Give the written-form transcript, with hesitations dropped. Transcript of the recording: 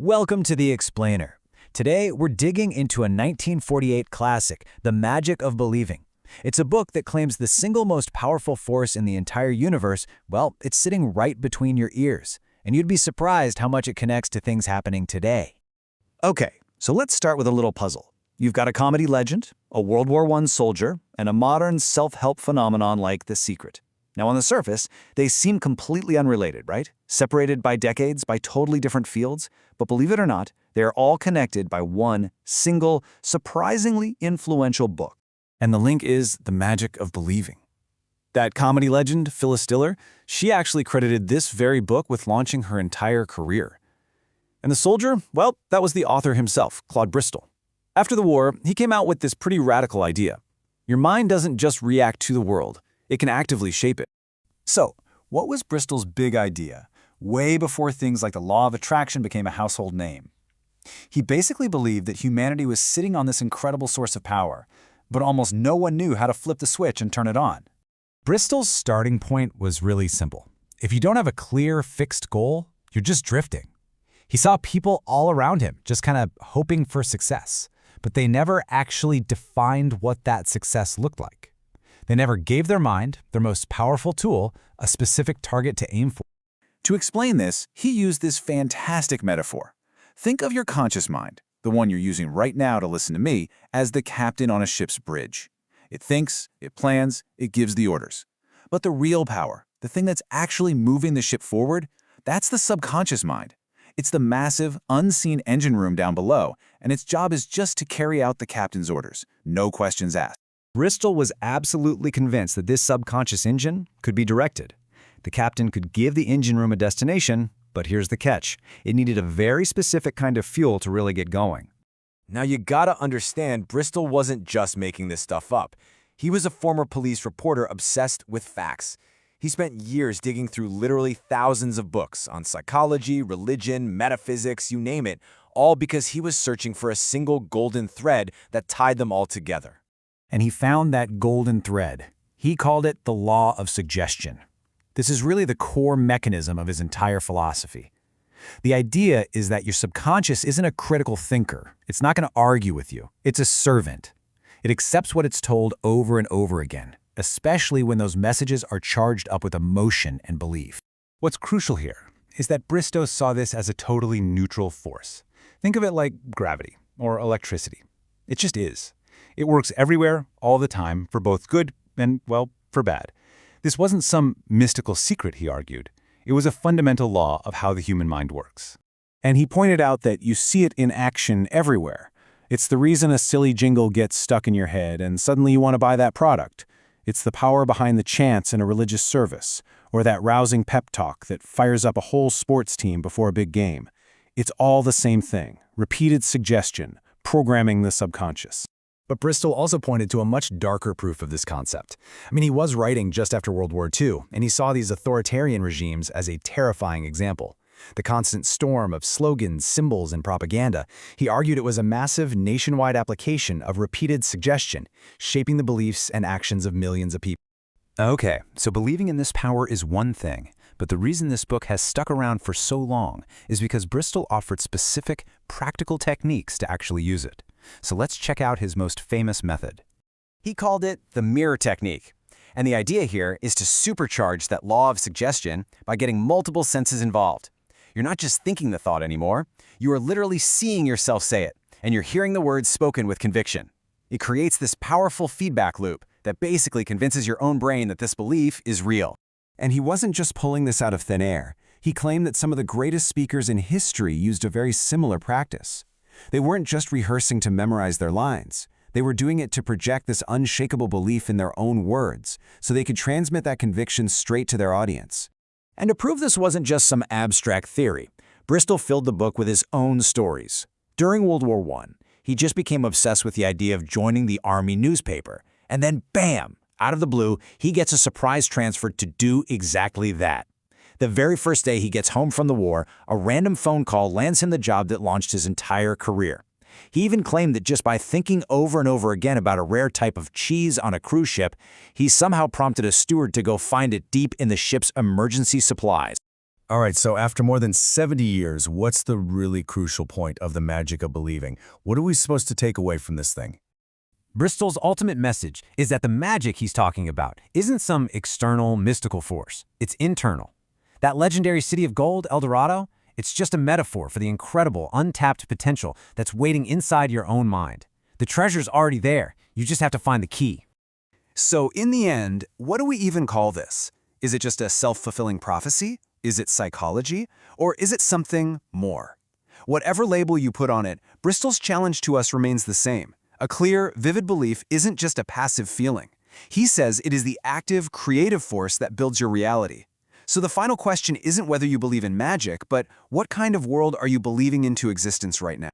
Welcome to The Explainer. Today, we're digging into a 1948 classic, The Magic of Believing. It's a book that claims the single most powerful force in the entire universe, well, it's sitting right between your ears. And you'd be surprised how much it connects to things happening today. Okay, so let's start with a little puzzle. You've got a comedy legend, a World War I soldier, and a modern self-help phenomenon like The Secret. Now, on the surface, they seem completely unrelated, right? Separated by decades, by totally different fields. But believe it or not, they are all connected by one single, surprisingly influential book. And the link is The Magic of Believing. That comedy legend, Phyllis Diller, she actually credited this very book with launching her entire career. And the soldier, well, that was the author himself, Claude Bristol. After the war, he came out with this pretty radical idea. Your mind doesn't just react to the world. It can actively shape it. So, what was Bristol's big idea, way before things like the law of attraction became a household name? He basically believed that humanity was sitting on this incredible source of power, but almost no one knew how to flip the switch and turn it on. Bristol's starting point was really simple. If you don't have a clear, fixed goal, you're just drifting. He saw people all around him just kind of hoping for success, but they never actually defined what that success looked like. They never gave their mind, their most powerful tool, a specific target to aim for. To explain this, he used this fantastic metaphor. Think of your conscious mind, the one you're using right now to listen to me, as the captain on a ship's bridge. It thinks, it plans, it gives the orders. But the real power, the thing that's actually moving the ship forward, that's the subconscious mind. It's the massive, unseen engine room down below, and its job is just to carry out the captain's orders, no questions asked. Bristol was absolutely convinced that this subconscious engine could be directed. The captain could give the engine room a destination, but here's the catch. It needed a very specific kind of fuel to really get going. Now you gotta understand, Bristol wasn't just making this stuff up. He was a former police reporter obsessed with facts. He spent years digging through literally thousands of books on psychology, religion, metaphysics, you name it, all because he was searching for a single golden thread that tied them all together. And he found that golden thread. He called it the law of suggestion. This is really the core mechanism of his entire philosophy. The idea is that your subconscious isn't a critical thinker. It's not going to argue with you. It's a servant. It accepts what it's told over and over again, especially when those messages are charged up with emotion and belief. What's crucial here is that Bristow saw this as a totally neutral force. Think of it like gravity or electricity. It just is. It works everywhere, all the time, for both good and, well, for bad. This wasn't some mystical secret, he argued. It was a fundamental law of how the human mind works. And he pointed out that you see it in action everywhere. It's the reason a silly jingle gets stuck in your head and suddenly you want to buy that product. It's the power behind the chants in a religious service, or that rousing pep talk that fires up a whole sports team before a big game. It's all the same thing, repeated suggestion, programming the subconscious. But Bristol also pointed to a much darker proof of this concept. He was writing just after World War II, and he saw these authoritarian regimes as a terrifying example. The constant storm of slogans, symbols, and propaganda, he argued it was a massive nationwide application of repeated suggestion, shaping the beliefs and actions of millions of people. Okay, so believing in this power is one thing, but the reason this book has stuck around for so long is because Bristol offered specific, practical techniques to actually use it. So let's check out his most famous method. He called it the mirror technique. And the idea here is to supercharge that law of suggestion by getting multiple senses involved. You're not just thinking the thought anymore, you are literally seeing yourself say it, and you're hearing the words spoken with conviction. It creates this powerful feedback loop that basically convinces your own brain that this belief is real. And he wasn't just pulling this out of thin air. He claimed that some of the greatest speakers in history used a very similar practice. They weren't just rehearsing to memorize their lines. They were doing it to project this unshakable belief in their own words, so they could transmit that conviction straight to their audience. And to prove this wasn't just some abstract theory, Bristol filled the book with his own stories. During World War I, he just became obsessed with the idea of joining the Army newspaper, and then bam, out of the blue, he gets a surprise transfer to do exactly that. The very first day he gets home from the war, a random phone call lands him the job that launched his entire career. He even claimed that just by thinking over and over again about a rare type of cheese on a cruise ship, he somehow prompted a steward to go find it deep in the ship's emergency supplies. All right, so after more than 70 years, what's the really crucial point of the magic of believing? What are we supposed to take away from this thing? Bristol's ultimate message is that the magic he's talking about isn't some external, mystical force. It's internal. That legendary city of gold, El Dorado, it's just a metaphor for the incredible, untapped potential that's waiting inside your own mind. The treasure's already there. You just have to find the key. So in the end, what do we even call this? Is it just a self-fulfilling prophecy? Is it psychology? Or is it something more? Whatever label you put on it, Bristol's challenge to us remains the same. A clear, vivid belief isn't just a passive feeling. He says it is the active, creative force that builds your reality. So the final question isn't whether you believe in magic, but what kind of world are you believing into existence right now?